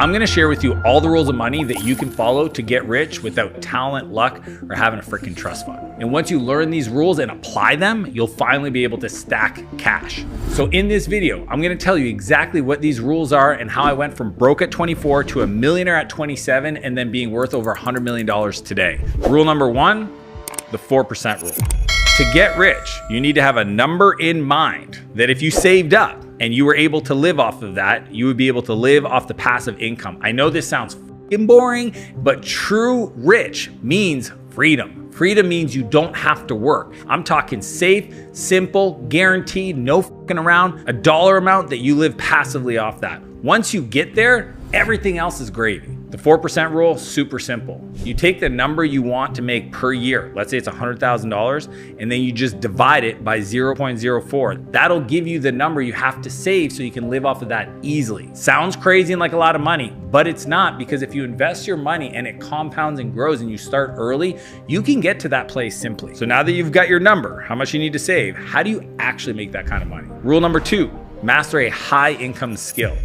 I'm gonna share with you all the rules of money that you can follow to get rich without talent, luck, or having a freaking trust fund. And once you learn these rules and apply them, you'll finally be able to stack cash. So in this video, I'm gonna tell you exactly what these rules are and how I went from broke at 24 to a millionaire at 27 and then being worth over $100 million today. Rule number one, the 4% rule. To get rich, you need to have a number in mind that if you saved up and you were able to live off of that, you would be able to live off the passive income. I know this sounds f***ing boring, but true rich means freedom. Freedom means you don't have to work. I'm talking safe, simple, guaranteed, no f***ing around, a dollar amount that you live passively off that. Once you get there, everything else is gravy. The 4% rule, super simple. You take the number you want to make per year. Let's say it's $100,000, and then you just divide it by 0.04. That'll give you the number you have to save so you can live off of that easily. Sounds crazy and like a lot of money, but it's not, because if you invest your money and it compounds and grows and you start early, you can get to that place simply. So now that you've got your number, how much you need to save, how do you actually make that kind of money? Rule number two, master a high income skill.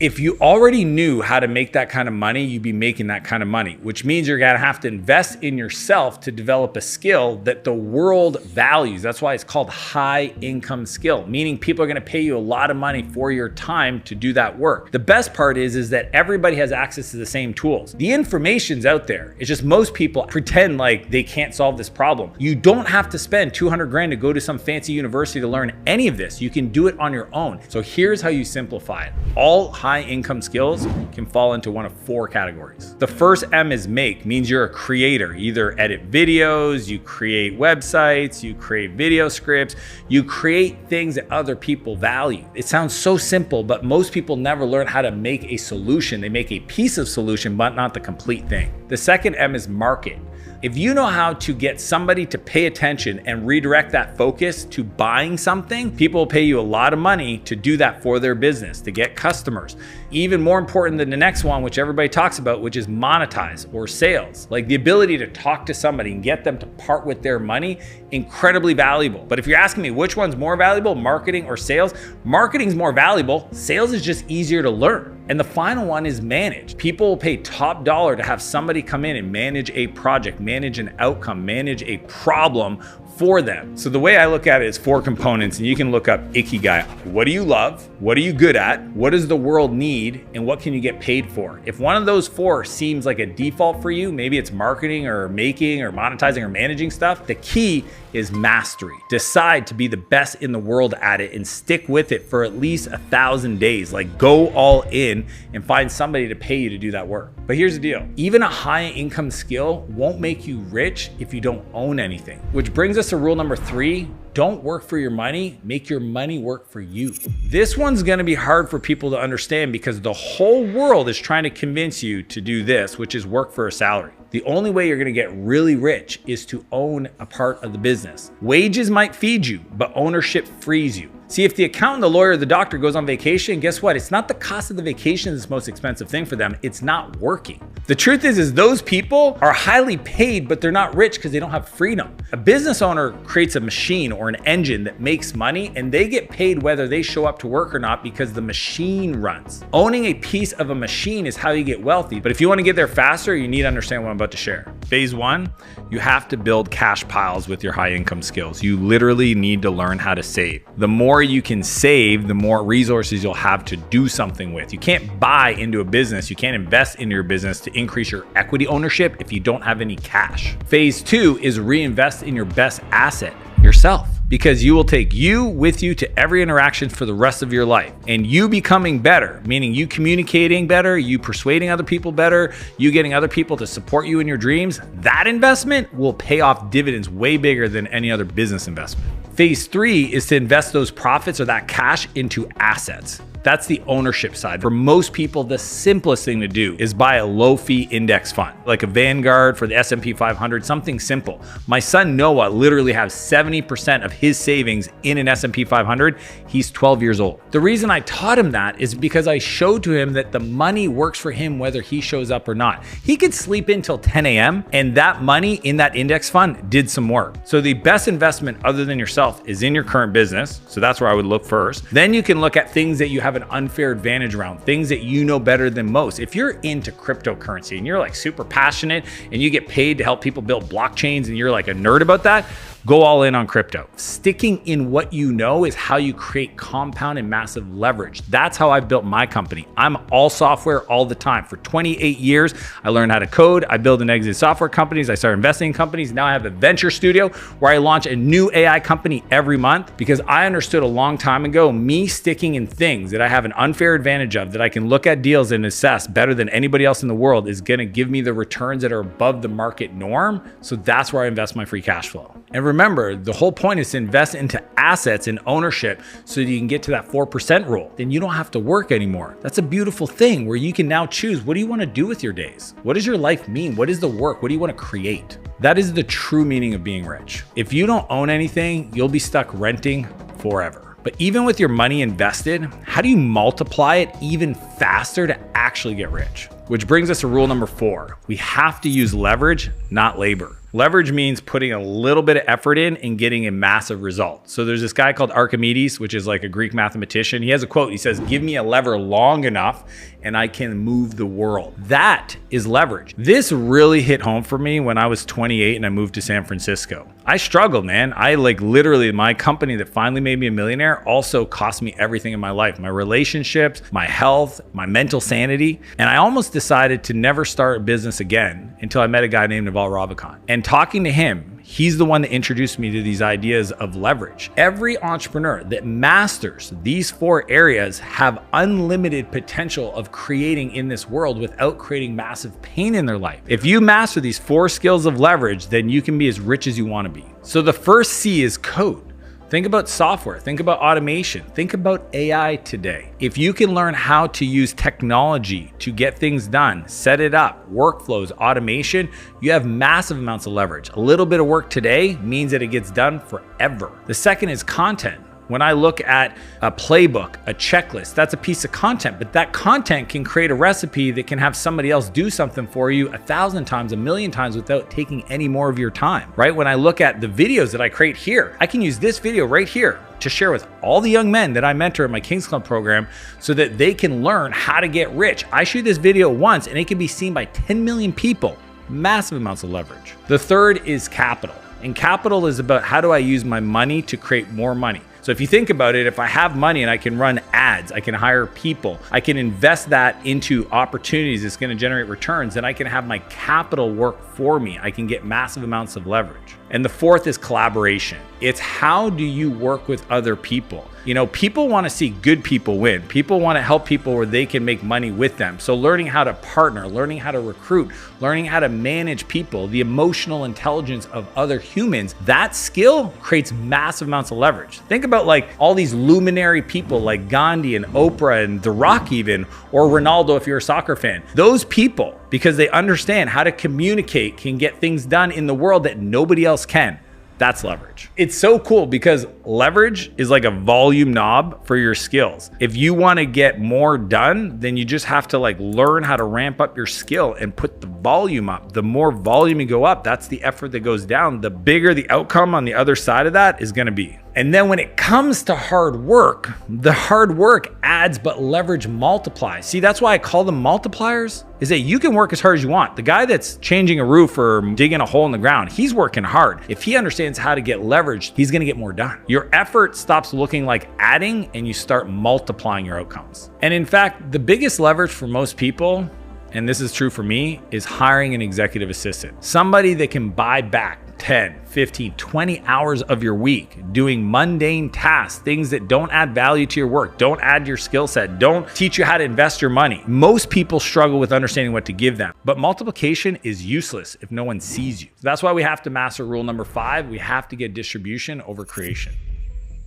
If you already knew how to make that kind of money, you'd be making that kind of money, which means you're gonna have to invest in yourself to develop a skill that the world values. That's why it's called high income skill, meaning people are gonna pay you a lot of money for your time to do that work. The best part is that everybody has access to the same tools. The information's out there. It's just most people pretend like they can't solve this problem. You don't have to spend 200 grand to go to some fancy university to learn any of this. You can do it on your own. So here's how you simplify it. All high income skills can fall into one of four categories. The first M is make, means you're a creator. You either edit videos, you create websites, you create video scripts, you create things that other people value. It sounds so simple, but most people never learn how to make a solution. They make a piece of solution, but not the complete thing. The second M is market. If you know how to get somebody to pay attention and redirect that focus to buying something, people will pay you a lot of money to do that for their business, to get customers. Even more important than the next one, which everybody talks about, which is monetize or sales. Like the ability to talk to somebody and get them to part with their money, incredibly valuable. But if you're asking me which one's more valuable, marketing or sales, marketing's more valuable. Sales is just easier to learn. And the final one is manage. People will pay top dollar to have somebody come in and manage a project, manage an outcome, manage a problem for them. So the way I look at it is four components, and you can look up Ikigai. What do you love? What are you good at? What does the world need? And what can you get paid for? If one of those four seems like a default for you, maybe it's marketing or making or monetizing or managing stuff, the key is mastery. Decide to be the best in the world at it and stick with it for at least 1,000 days. Like go all in and find somebody to pay you to do that work. But here's the deal. Even a high income skill won't make you rich if you don't own anything. Which brings us to rule number three. Don't work for your money, make your money work for you. This one's gonna be hard for people to understand because the whole world is trying to convince you to do this, which is work for a salary. The only way you're gonna get really rich is to own a part of the business. Wages might feed you, but ownership frees you. See, if the accountant, the lawyer, the doctor goes on vacation, guess what? It's not the cost of the vacation that's the most expensive thing for them. It's not working. The truth is those people are highly paid, but they're not rich because they don't have freedom. A business owner creates a machine or an engine that makes money, and they get paid whether they show up to work or not because the machine runs. Owning a piece of a machine is how you get wealthy. But if you want to get there faster, you need to understand what I'm about to share. Phase one, you have to build cash piles with your high income skills. You literally need to learn how to save. The more you can save, the more resources you'll have to do something with. You can't buy into a business. You can't invest into your business to increase your equity ownership if you don't have any cash. Phase two is reinvest in your best asset, yourself. Because you will take you with you to every interaction for the rest of your life. And you becoming better, meaning you communicating better, you persuading other people better, you getting other people to support you in your dreams, that investment will pay off dividends way bigger than any other business investment. Phase three is to invest those profits or that cash into assets. That's the ownership side. For most people, the simplest thing to do is buy a low-fee index fund, like a Vanguard for the S&P 500, something simple. My son Noah literally has 70% of his savings in an S&P 500. He's 12 years old. The reason I taught him that is because I showed to him that the money works for him whether he shows up or not. He could sleep in till 10 a.m. and that money in that index fund did some work. So the best investment other than yourself yourself is in your current business. So that's where I would look first. Then you can look at things that you have an unfair advantage around, things that you know better than most. If you're into cryptocurrency and you're like super passionate and you get paid to help people build blockchains and you're like a nerd about that, go all in on crypto. Sticking in what you know is how you create compound and massive leverage. That's how I've built my company. I'm all software all the time. For 28 years, I learned how to code. I build and exit software companies. I started investing in companies. Now I have a venture studio where I launch a new AI company every month because I understood a long time ago, me sticking in things that I have an unfair advantage of, that I can look at deals and assess better than anybody else in the world, is gonna give me the returns that are above the market norm. So that's where I invest my free cash flow. And remember, the whole point is to invest into assets and ownership so that you can get to that 4% rule. Then you don't have to work anymore. That's a beautiful thing where you can now choose, what do you want to do with your days? What does your life mean? What is the work? What do you want to create? That is the true meaning of being rich. If you don't own anything, you'll be stuck renting forever. But even with your money invested, how do you multiply it even faster to actually get rich? Which brings us to rule number 4. We have to use leverage, not labor. Leverage means putting a little bit of effort in and getting a massive result. So there's this guy called Archimedes, which is like a Greek mathematician. He has a quote. He says, "Give me a lever long enough and I can move the world." That is leverage. This really hit home for me when I was 28 and I moved to San Francisco. I struggled, man. I literally, my company that finally made me a millionaire also cost me everything in my life, my relationships, my health, my mental sanity. And I almost decided to never start a business again until I met a guy named Naval Ravikant. And talking to him, he's the one that introduced me to these ideas of leverage. Every entrepreneur that masters these 4 areas have unlimited potential of creating in this world without creating massive pain in their life. If you master these 4 skills of leverage, then you can be as rich as you want to be. So the first C is code. Think about software, think about automation, think about AI today. If you can learn how to use technology to get things done, set it up, workflows, automation, you have massive amounts of leverage. A little bit of work today means that it gets done forever. The second is content. When I look at a playbook, a checklist, that's a piece of content, but that content can create a recipe that can have somebody else do something for you 1,000 times, 1,000,000 times without taking any more of your time, right? When I look at the videos that I create here, I can use this video right here to share with all the young men that I mentor in my Kings Club program so that they can learn how to get rich. I shoot this video once and it can be seen by 10 million people, massive amounts of leverage. The third is capital. And capital is about how do I use my money to create more money. So if you think about it, if I have money and I can run ads, I can hire people, I can invest that into opportunities that's going to generate returns, then I can have my capital work for me. I can get massive amounts of leverage. And the fourth is collaboration. It's how do you work with other people? You know, people want to see good people win. People want to help people where they can make money with them. So learning how to partner, learning how to recruit, learning how to manage people, the emotional intelligence of other humans, that skill creates massive amounts of leverage. Think about like all these luminary people like Gandhi and Oprah and The Rock even, or Ronaldo if you're a soccer fan. Those people, because they understand how to communicate, can get things done in the world that nobody else can. That's leverage. It's so cool because leverage is like a volume knob for your skills. If you want to get more done, then you just have to like learn how to ramp up your skill and put the volume up. The more volume you go up, that's the effort that goes down. The bigger the outcome on the other side of that is going to be. And then when it comes to hard work, the hard work adds, but leverage multiplies. See, that's why I call them multipliers, is that you can work as hard as you want. The guy that's changing a roof or digging a hole in the ground, he's working hard. If he understands how to get leverage, he's gonna get more done. Your effort stops looking like adding and you start multiplying your outcomes. And in fact, the biggest leverage for most people, and this is true for me, is hiring an executive assistant. Somebody that can buy back 10, 15, 20 hours of your week doing mundane tasks, things that don't add value to your work, don't add your skill set, don't teach you how to invest your money. Most people struggle with understanding what to give them, but multiplication is useless if no one sees you. So that's why we have to master rule number 5. We have to get distribution over creation.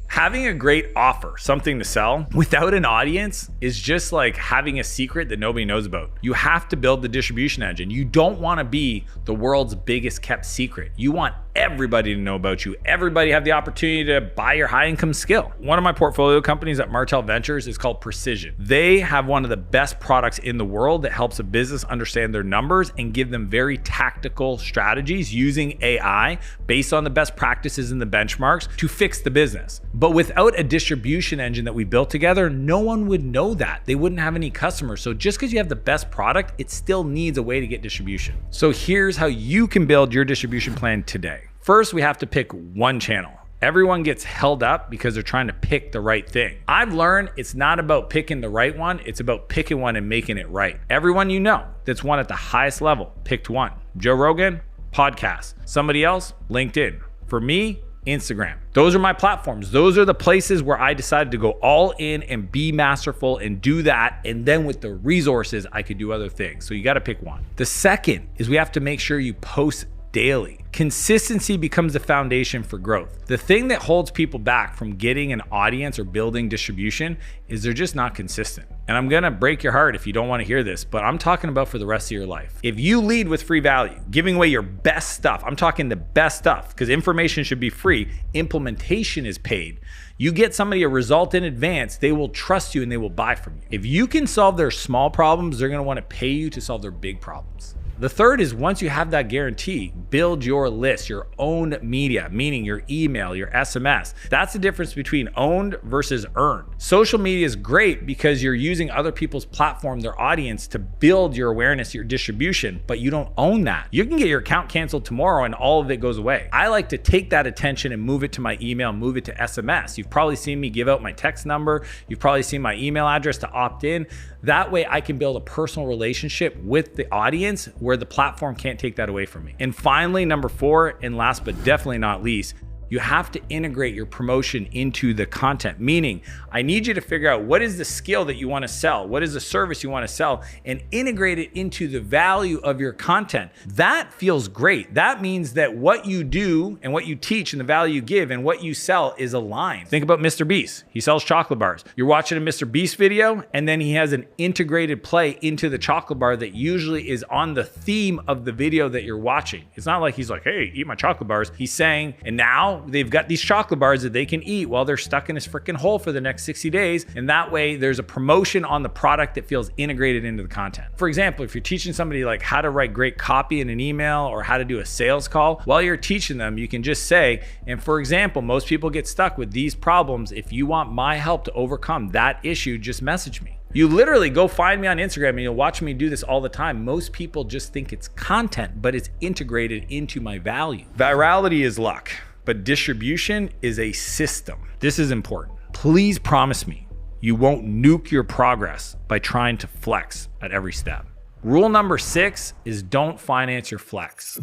Having a great offer, something to sell, without an audience is just like having a secret that nobody knows about. You have to build the distribution engine. You don't want to be the world's biggest kept secret. You want everybody to know about you, everybody have the opportunity to buy your high income skill. One of my portfolio companies at Martel Ventures is called Precision. They have one of the best products in the world that helps a business understand their numbers and give them very tactical strategies using AI based on the best practices and the benchmarks to fix the business. But without a distribution engine that we built together, no one would know that. They wouldn't have any customers. So just because you have the best product, it still needs a way to get distribution. So here's how you can build your distribution plan today. First, we have to pick one channel. Everyone gets held up because they're trying to pick the right thing. I've learned it's not about picking the right one, it's about picking one and making it right. Everyone you know that's one at the highest level picked one. Joe Rogan, podcast. Somebody else, LinkedIn. For me, Instagram. Those are my platforms. Those are the places where I decided to go all in and be masterful and do that. And then with the resources, I could do other things. So you got to pick one. The second is we have to make sure you post daily. Consistency becomes the foundation for growth. The thing that holds people back from getting an audience or building distribution is they're just not consistent. And I'm gonna break your heart if you don't want to hear this, but I'm talking about for the rest of your life. If you lead with free value, giving away your best stuff, I'm talking the best stuff, because information should be free, implementation is paid. You get somebody a result in advance, they will trust you and they will buy from you. If you can solve their small problems, they're gonna want to pay you to solve their big problems. The third is once you have that guarantee, build your list, your own media, meaning your email, your SMS. That's the difference between owned versus earned. Social media is great because you're using other people's platform, their audience, to build your awareness, your distribution, but you don't own that. You can get your account canceled tomorrow and all of it goes away. I like to take that attention and move it to my email, move it to SMS. You've probably seen me give out my text number. You've probably seen my email address to opt in. That way I can build a personal relationship with the audience where the platform can't take that away from me. And finally, number 4, and last but definitely not least, you have to integrate your promotion into the content. Meaning, I need you to figure out what is the skill that you want to sell, what is the service you want to sell, and integrate it into the value of your content. That feels great. That means that what you do and what you teach and the value you give and what you sell is aligned. Think about Mr. Beast. He sells chocolate bars. You're watching a Mr. Beast video, and then he has an integrated play into the chocolate bar that usually is on the theme of the video that you're watching. It's not like he's like, hey, eat my chocolate bars. He's saying, and now they've got these chocolate bars that they can eat while they're stuck in this freaking hole for the next 60 days. And that way there's a promotion on the product that feels integrated into the content. For example, if you're teaching somebody like how to write great copy in an email or how to do a sales call, while you're teaching them, you can just say, and for example, most people get stuck with these problems. If you want my help to overcome that issue, just message me. You literally go find me on Instagram and you'll watch me do this all the time. Most people just think it's content, but it's integrated into my value. Virality is luck, but distribution is a system. This is important. Please promise me you won't nuke your progress by trying to flex at every step. Rule number 6 is don't finance your flex.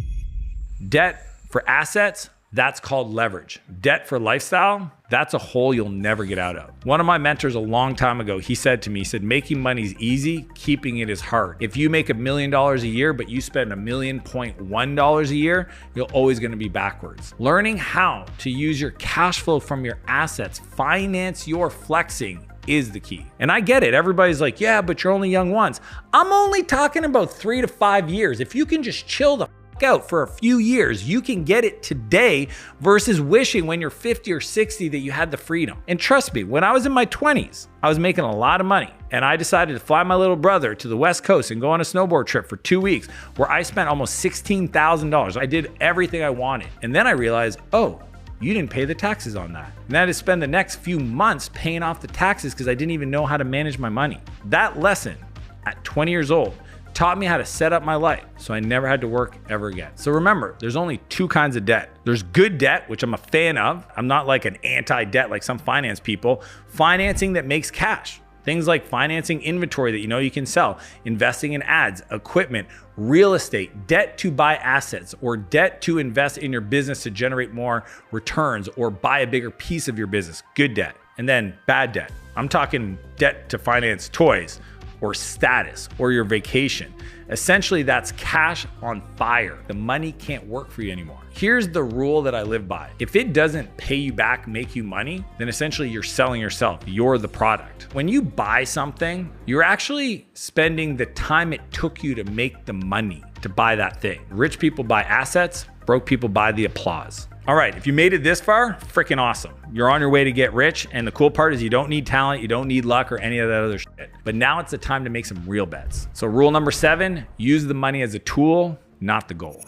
Debt for assets, that's called leverage. Debt for lifestyle, that's a hole you'll never get out of. One of my mentors a long time ago, he said to me, he said, making money is easy, keeping it is hard. If you make $1 million a year, but you spend $1.1 million a year, you're always gonna be backwards. Learning how to use your cash flow from your assets, finance your flexing, is the key. And I get it. Everybody's like, yeah, but you're only young once. I'm only talking about 3 to 5 years. If you can just chill the out for a few years, you can get it today versus wishing when you're 50 or 60 that you had the freedom. And trust me, when I was in my 20s, I was making a lot of money and I decided to fly my little brother to the West Coast and go on a snowboard trip for 2 weeks where I spent almost $16,000. I did everything I wanted. And then I realized, oh, you didn't pay the taxes on that. And I had to spend the next few months paying off the taxes because I didn't even know how to manage my money. That lesson at 20 years old taught me how to set up my life so I never had to work ever again. So remember, there's only 2 kinds of debt. There's good debt, which I'm a fan of. I'm not like an anti-debt like some finance people. Financing that makes cash. Things like financing inventory that you know you can sell, investing in ads, equipment, real estate, debt to buy assets, or debt to invest in your business to generate more returns or buy a bigger piece of your business. Good debt. And then bad debt. I'm talking debt to finance toys, or status, or your vacation. Essentially, that's cash on fire. The money can't work for you anymore. Here's the rule that I live by. If it doesn't pay you back, make you money, then essentially you're selling yourself. You're the product. When you buy something, you're actually spending the time it took you to make the money to buy that thing. Rich people buy assets, Broke people buy the applause. All right, if you made it this far, freaking awesome. You're on your way to get rich, and the cool part is you don't need talent, you don't need luck or any of that other shit. But now it's the time to make some real bets. So rule number 7, use the money as a tool, not the goal.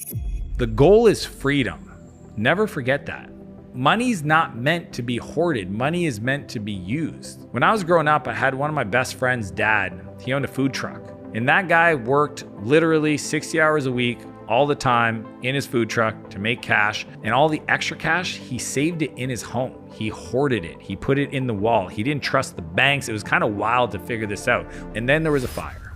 The goal is freedom. Never forget that. Money's not meant to be hoarded. Money is meant to be used. When I was growing up, I had one of my best friend's dad. He owned a food truck. And that guy worked literally 60 hours a week, all the time in his food truck to make cash. And all the extra cash, he saved it in his home. He hoarded it. He put it in the wall. He didn't trust the banks. It was kind of wild to figure this out. And then there was a fire.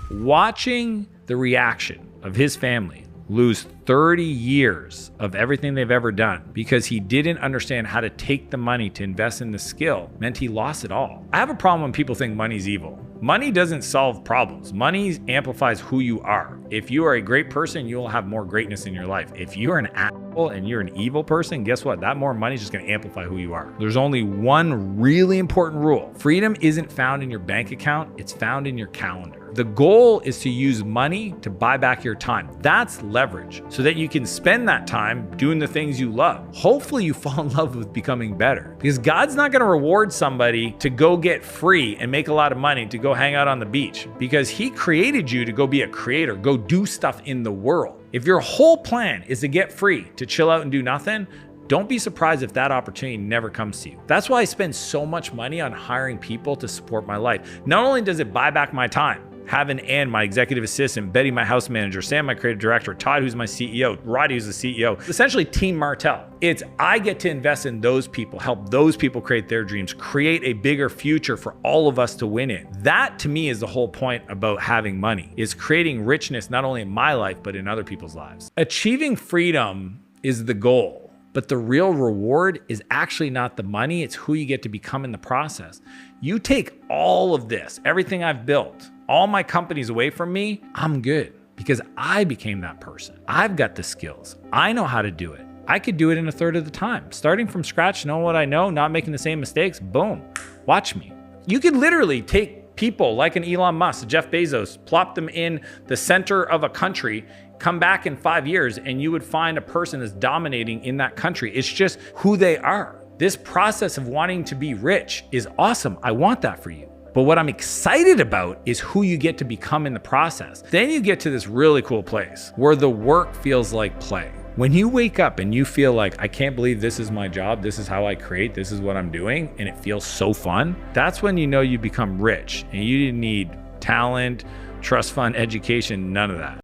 Watching the reaction of his family lose 30 years of everything they've ever done because he didn't understand how to take the money to invest in the skill meant he lost it all. I have a problem when people think money's evil. Money doesn't solve problems. Money amplifies who you are. If you are a great person, you will have more greatness in your life. If you're an asshole and you're an evil person, guess what? That more money is just going to amplify who you are. There's only one really important rule. Freedom isn't found in your bank account. It's found in your calendar. The goal is to use money to buy back your time. That's leverage so that you can spend that time doing the things you love. Hopefully you fall in love with becoming better, because God's not going to reward somebody to go get free and make a lot of money to go hang out on the beach, because he created you to go be a creator, go do stuff in the world. If your whole plan is to get free, to chill out and do nothing, don't be surprised if that opportunity never comes to you. That's why I spend so much money on hiring people to support my life. Not only does it buy back my time, having Ann, my executive assistant, Betty, my house manager, Sam, my creative director, Todd, who's my CEO, Roddy, who's the CEO, essentially Team Martell. It's I get to invest in those people, help those people create their dreams, create a bigger future for all of us to win in. That to me is the whole point about having money, is creating richness, not only in my life, but in other people's lives. Achieving freedom is the goal, but the real reward is actually not the money, it's who you get to become in the process. You take all of this, everything I've built, all my companies away from me, I'm good because I became that person. I've got the skills. I know how to do it. I could do it in a third of the time. Starting from scratch, knowing what I know, not making the same mistakes, boom, watch me. You could literally take people like an Elon Musk, Jeff Bezos, plop them in the center of a country, come back in 5 years, and you would find a person that's dominating in that country. It's just who they are. This process of wanting to be rich is awesome. I want that for you. But what I'm excited about is who you get to become in the process. Then you get to this really cool place where the work feels like play. When you wake up and you feel like, I can't believe this is my job, this is how I create, this is what I'm doing, and it feels so fun, that's when you know you become rich and you didn't need talent, trust fund, education, none of that.